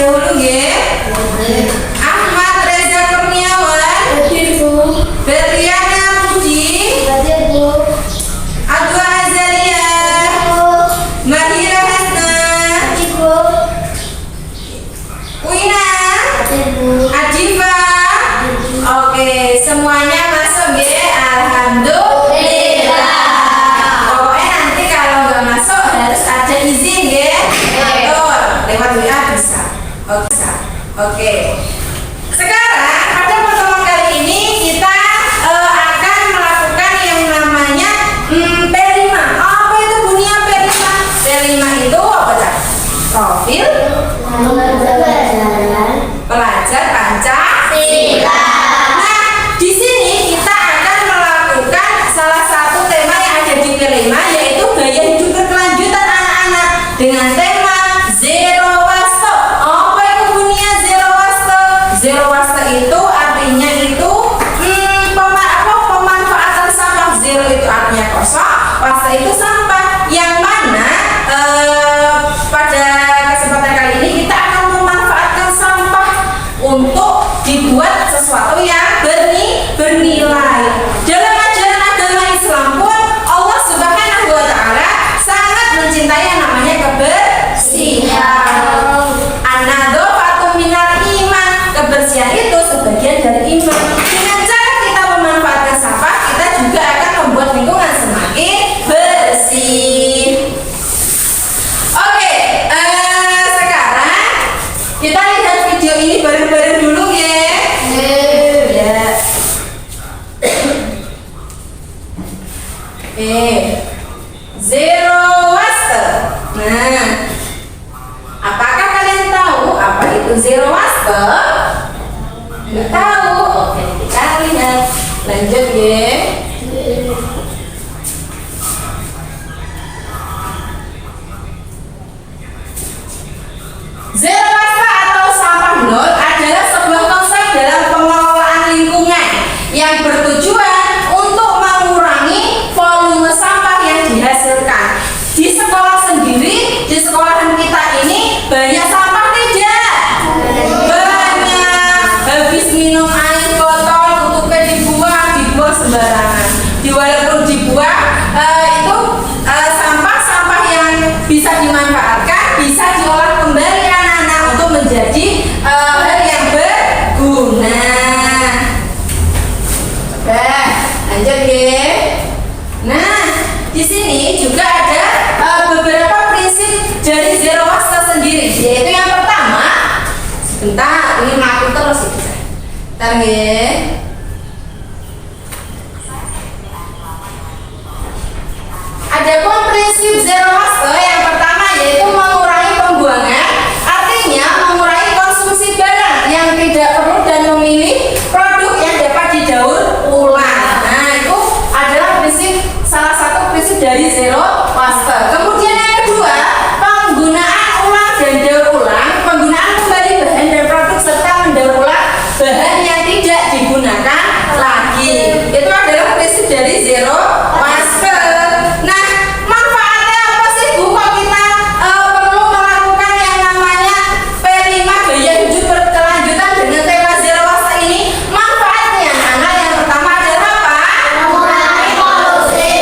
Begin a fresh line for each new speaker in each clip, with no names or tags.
dahulu nggih. Ahmad Reza Kurniawan, Berliana Puji, Adwa Azalia, Mahira Hasna, Wina, Adifa. Oke, semuanya masuk nggih. Alhamdulillah. Pokoknya nanti kalau nggak masuk harus ada izin nggih. Betul. Lewat WA bisa. Oke. Sekarang pada pertemuan kali ini kita akan melakukan yang namanya P5. Apa itu bunyinya P5? P5 itu apa, Cak? Profil pelajar Pancasila. Nah, di sini kita akan melakukan salah satu tema yang ada di P5, yaitu gaya hidup berkelanjutan anak-anak dengan tema Zero Waste. Apa itu bunyinya Zero Waste? Zero Waste itu artinya itu pemanfaatan sampah. Zero itu artinya kosong, waste itu sampah. Yang mana pada kesempatan kali ini kita akan memanfaatkan sampah untuk dibuat sesuatu yang bernilai. Dalam ajaran agama Islam pun Allah Subhanahu wa Ta'ala sangat mencintai yang namanya kebersihan. An-nadhafatu minal iman. Kebersihan itu sebagian dari iman. Dengan cara kita memanfaatkan sampah, kita juga akan membuat lingkungan semakin bersih. Oke, sekarang kita lihat video ini bareng-bareng dulu ya. Zero waste. Nah, apakah kalian tahu apa itu zero waste? Nggak tahu? Oke, kita lihat. Lanjut ya. Zero waste atau sampah nol adalah sebuah konsep dalam pengelolaan lingkungan yang bertujuan untuk mengurangi volume sampah yang dihasilkan. Di sekolah sendiri, di sekolahan kita ini banyak sampah tidak? Banyak. Habis minum air botol, tutupnya dibuang sembarangan. Walaupun dibuang, itu sampah-sampah yang bisa dimanfaatkan, bisa diolah kembali anak-anak untuk menjadi hal yang berguna. Lanjut ya. Nah, di sini juga ada beberapa prinsip dari zero waste sendiri, yaitu yang pertama, sebentar ini melaku terus ya. Bentar ya. Adapun prinsip zero waste yang pertama yaitu mengurangi pembuangan, artinya mengurangi konsumsi barang yang tidak perlu dan memilih produk yang dapat didaur ulang. Nah, itu adalah salah satu prinsip dari zero waste. Kemudian yang kedua, penggunaan ulang dan daur ulang, penggunaan kembali bahan dan produk serta mendaur ulang bahan yang tidak digunakan lagi. Itu adalah prinsip dari zero waste. Nah, manfaatnya apa sih Bu? Kok kita perlu melakukan yang namanya P5 gaya hidup berkelanjutan dengan tema zero waste ini? Manfaatnya anak yang pertama adalah apa? Mengurangi polusi.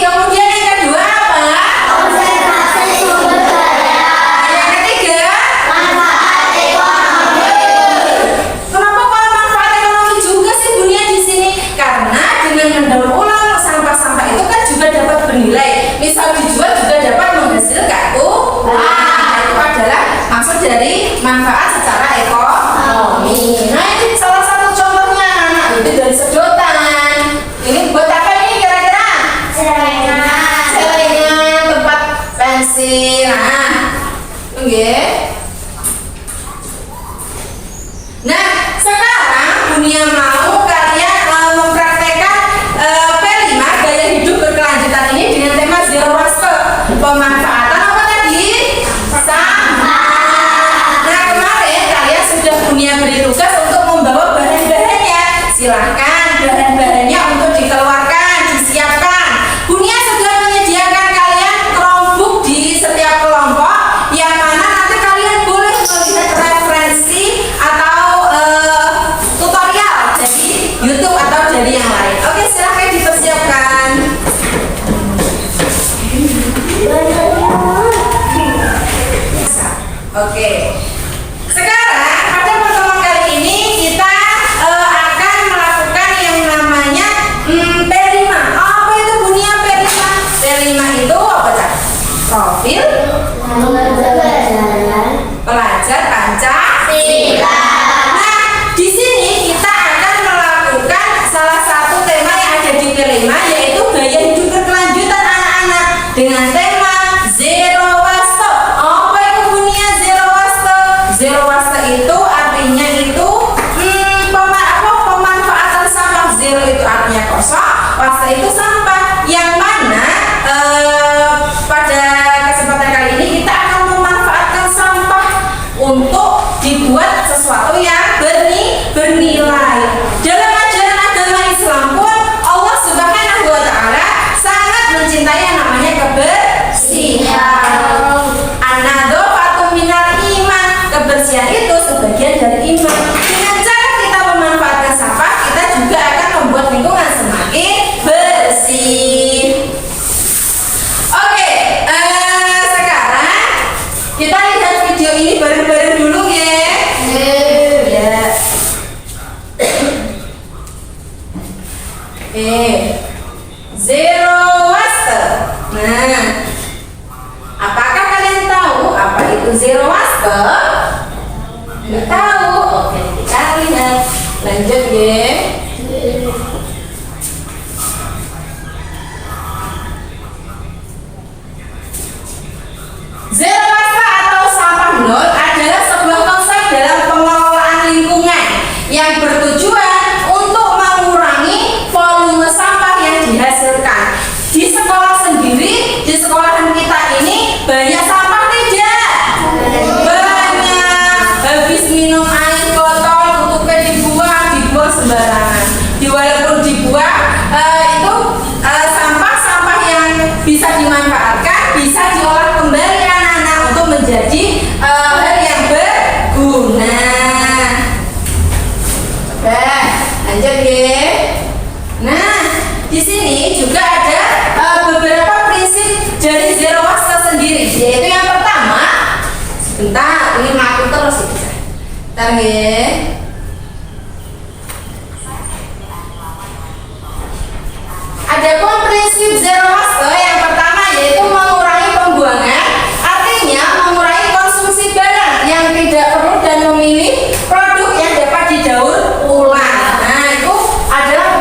Kemudian yang kedua apa? Konservasi sumber daya. Yang ketiga, manfaat ekonomi. Kenapa kalau manfaat ekonomi juga sih dunia di sini? Karena dengan mendaur ulang sampah-sampah itu kan juga dapat bernilai. Misal dijual juga dapat menghasilkan uang. Itu adalah maksud dari manfaat secara ekonomi. Nah, ini salah satu contohnya anak itu dari sedotan. Ini buat apa ini kira-kira? Celengan, tempat pensil. Nah, nggih. Nah, sekarang dunia mau kalian mempraktekkan P5 gaya hidup berkelanjutan ini dengan tema zero waste. Pemanfaatan apa tadi? Sampah. Nah, kemarin kalian sudah beri tugas untuk membawa bahan-bahannya. Silahkan bahan-bahannya untuk dikeluarkan, disiapkan. Dunia sudah menyediakan kalian Chromebook di setiap kelompok, yang mana nanti kalian Oke. Sekarang pada pertemuan kali ini kita akan melakukan yang namanya P5. Apa itu bunyinya P5? P5 itu apa, Cak? Profil pelajar Pancasila. Nah, di sini kita akan melakukan salah satu tema yang ada di P5, yaitu gaya hidup berkelanjutan anak-anak dengan tema Zero Waste. Apa itu bunyinya Zero Waste? Zero Waste itu artinya itu pemanfaatan sampah. Zero itu artinya kosong, waste itu sampah. Yang mana pada kesempatan kali ini kita akan memanfaatkan sampah untuk dibuat sesuatu yang bernilai. Dalam ajaran agama Islam pun Allah Subhanahu wa Ta'ala sangat mencintai yang namanya kebersihan. An-nadhafatu minal iman. Kebersihan itu sebagian dari iman. Dengan cara kita memanfaatkan sampah, kita juga akan membuat lingkungan semakin bersih. Oke, sekarang kita lihat video ini bareng-bareng dulu ya. Zero waste. Nah, apakah kalian tahu apa itu zero waste? Nggak tahu? Oke, kita lihat. Lanjut ya. Zero waste atau sampah nol adalah sebuah konsep dalam pengelolaan lingkungan yang bertujuan untuk mengurangi volume sampah yang dihasilkan. Di sekolah sendiri, di sekolahan kita ini banyak sampah tidak? Banyak. Habis minum air botol, tutupnya dibuang sembarangan. Walaupun dibuang, itu sampah-sampah yang bisa dimanfaatkan, bisa diolah kembali anak-anak untuk menjadi hal yang berguna. Lanjut ya. Nah, di sini juga ada beberapa prinsip dari zero waste sendiri, yaitu yang pertama, sebentar, ini ngaku terus ya. Bentar ya. Adapun prinsip zero waste yang pertama yaitu mengurangi pembuangan, artinya mengurangi konsumsi barang yang tidak perlu dan memilih produk yang dapat didaur ulang. Nah, itu adalah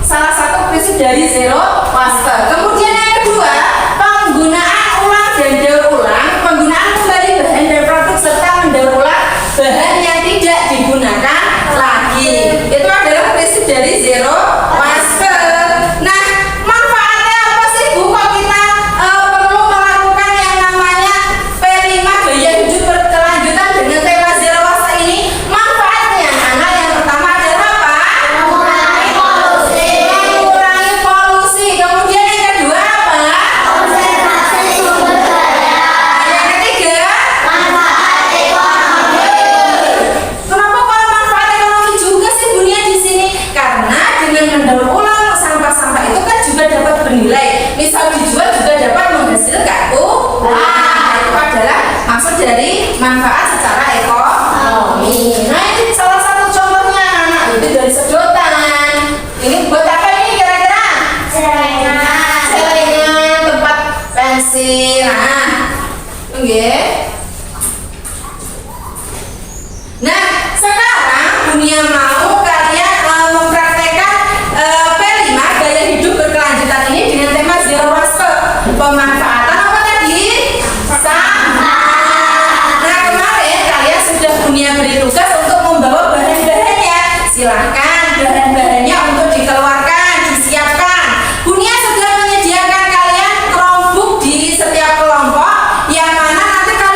salah satu prinsip dari zero waste. Kemudian yang kedua, penggunaan ulang dan daur ulang, penggunaan kembali bahan dan produk serta mendaur ulang bahan yang tidak digunakan lagi. Itu adalah prinsip dari zero waste. Nah, manfaatnya apa sih Bu? Kok kita perlu melakukan yang namanya P5 gaya hidup berkelanjutan dengan tema zero waste ini? Manfaatnya, anak, yang pertama adalah apa? Mengurangi polusi. Kemudian yang kedua apa? Konservasi sumber daya. Yang ketiga, manfaat ekonomi. Kenapa kalau manfaat ekonomi juga sih Bunia di sini? Karena dengan mendaur ulang sampah-sampah itu kan juga dapat bernilai. Misal dijual juga dapat menghasilkan uang. Itu adalah maksud dari manfaat secara ekonomi. Nah, ini salah satu contohnya anak, itu dari sedotan. Ini buat apa ini kira-kira? Celengan, tempat pensil. Nah, nah, sekarang Bunia mau kalian mempraktekkan P5 gaya hidup berkelanjutan ini dengan tema zero waste. Pemanfaatan apa tadi? Sampah. Nah, kemarin kalian sudah Bunia beri tugas untuk membawa bahan-bahannya. Silahkan bahan-bahannya untuk dikeluarkan, disiapkan. Bunia sudah menyediakan kalian Chromebook di setiap kelompok, yang mana nanti kalian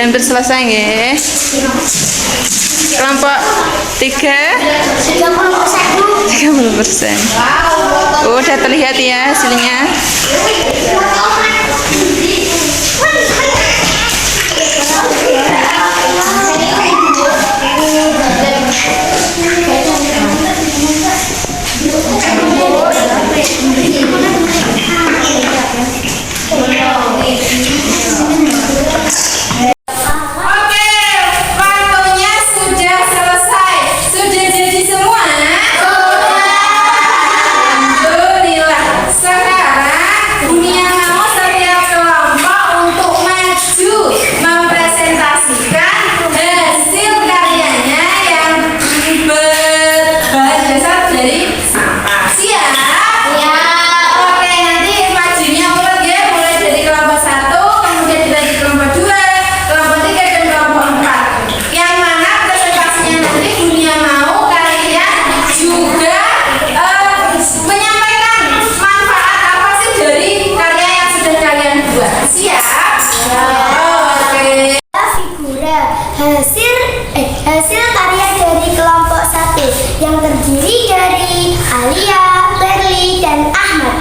Hampir selesai nggih. Kelompok 3 30%. Oh, udah terlihat ya hasilnya.
Oke, waktunya sudah selesai. Sudah jadi semua? Alhamdulillah. Sekarang dunia mau setiap kelompok untuk maju mempresentasikan hasil karyanya yang berbahan dasar dari sampah. Siap? Ya. Oke, nanti majunya urut ya, mulai dari kelompok 1, kemudian dilanjut kelompok 2, kelompok 3 dan kelompok 4. Yang mana presentasinya nanti dunia mau kalian juga menyampaikan manfaat apa sih dari karya yang sudah kalian buat. Siap? Oke.
Figura hasil karya dari kelompok 1 yang terdiri dari Alia, Berli, dan Ahmad.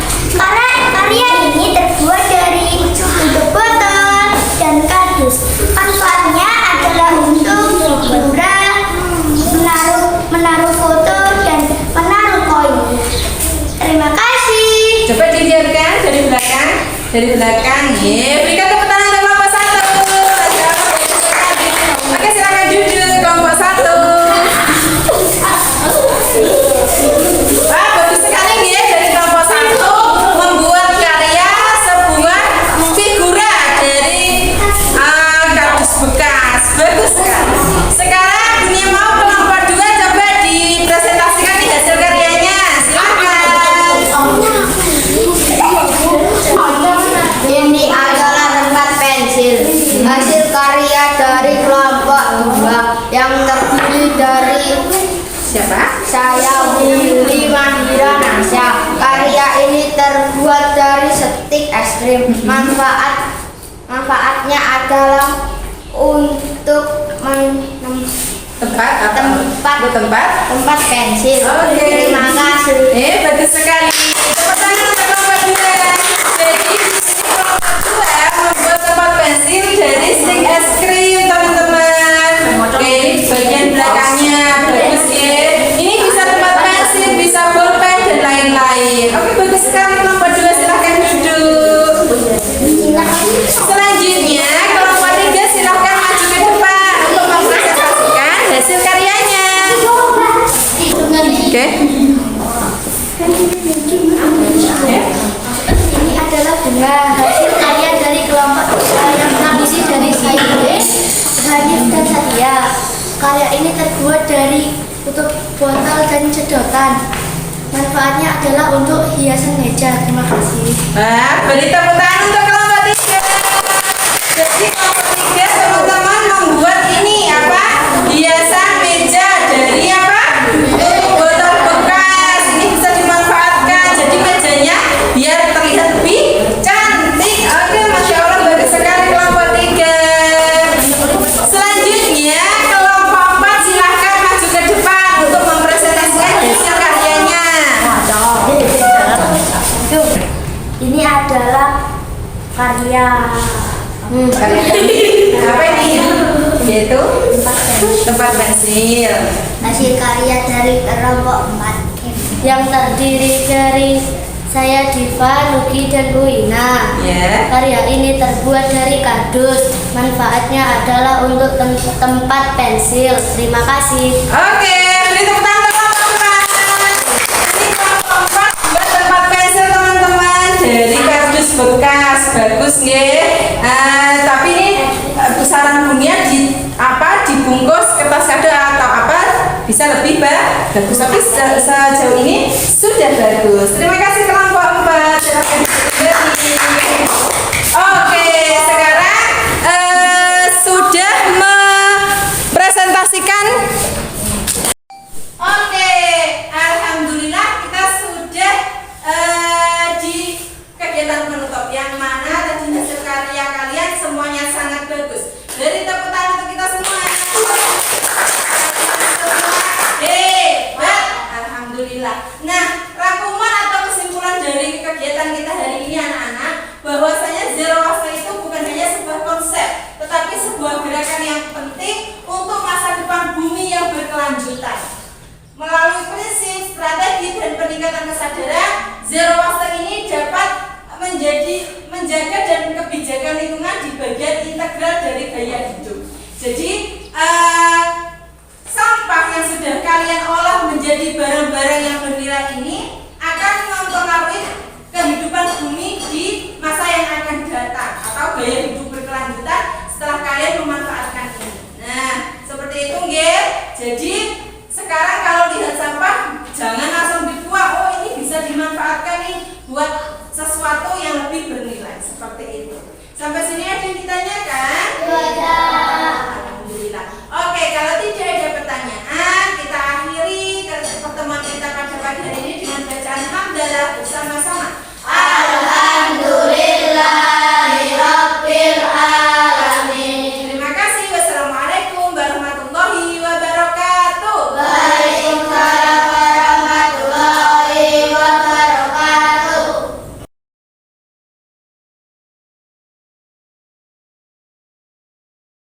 Karya ini terbuat dari tutup botol dan kardus. Manfaatnya adalah untuk hiburan, menaruh foto, dan menaruh koin. Terima kasih.
Coba dilihatkan dari belakang. Dari belakang. Berikan tepuk tangan untuk kelompok 1. Oke, silakan duduk kelompok 1. Wah, bagus sekali nih dari kelompok 1 membuat karya sebuah figura dari kardus bekas. Bagus sekali. Sekarang dunia mau kelompok 2 coba dipresentasikan nih hasil karyanya. Silakan.
Ini adalah tempat pensil, hasil karya dari kelompok 2 yang terdiri dari
Siapa?
saya, Willy, Mahira, Nasya. Karya ini terbuat dari stik es krim. Manfaatnya adalah untuk tempat pensil.
Oke.
Terima kasih.
Bagus sekali. Tepuk tangan untuk kelompok 2. Jadi di sini kelompok 2 membuat tempat pensil dari stik es krim, teman-teman. Oke, ini bagian belakangnya bagus ya. Ini bisa tempat pensil, bisa bolpen dan lain-lain. Oke, bagus sekali kelompok 2, silahkan duduk. Selanjutnya kelompok 3 silahkan maju ke depan untuk mempresentasikan hasil karyanya. Oke.
Ini adalah bunga hasil karya dari kelompok 3 yang terdiri dari saya, Hanif, dan Sadia. Karya ini terbuat dari tutup botol dan sedotan. Manfaatnya adalah untuk hiasan meja. Terima kasih.
Nah, beri tepuk tangan untuk kelompok 3. Jadi kelompok 3 teman-teman membuat ini apa? Hiasan meja dari apa? Botol bekas. Ini bisa dimanfaatkan. Jadi mejanya biar terlihat lebih cantik. Oke, Masya Allah, bagus sekali kelompok 3. Selanjutnya kelompok 4 silahkan maju ke depan untuk mempresentasikan hasil karyanya.
Ini adalah karya
Apa ini? Yaitu tempat pensil.
hasil karya dari kelompok 4 yang terdiri dari saya, Diva, Nugi, dan Buina.
Ya.
Karya ini terbuat dari kardus. Manfaatnya adalah untuk tempat pensil. Terima kasih.
Oke, beri tepuk tangan untuk kelompok 4. Ini kelompok 4 buat tempat pensil, teman-teman, dari kardus bekas. Bagus nggih. Tapi ini besaran bunyinya dibungkus kertas kado atau apa bisa lebih bagus. Tapi sejauh ini sudah bagus. Terima kasih kelompok 4. Silakan duduk. Oke, sekarang sudah mempresentasikan. Oke, alhamdulillah kita sudah di kegiatan penutup yang mana tadi hasil karya kalian semuanya sangat bagus. Dari kebijakan yang penting untuk masa depan bumi yang berkelanjutan. Melalui prinsip, strategi, dan peningkatan kesadaran, zero waste ini dapat menjaga dan kebijakan lingkungan di bagian integral dari gaya hidup. Jadi sampah yang sudah kalian olah menjadi barang-barang yang bernilai ini akan mempengaruhi kehidupan bumi di masa yang akan datang atau gaya hidup berkelanjutan setelah kalian memanfaatkan ini. Nah, seperti itu, nggih. Jadi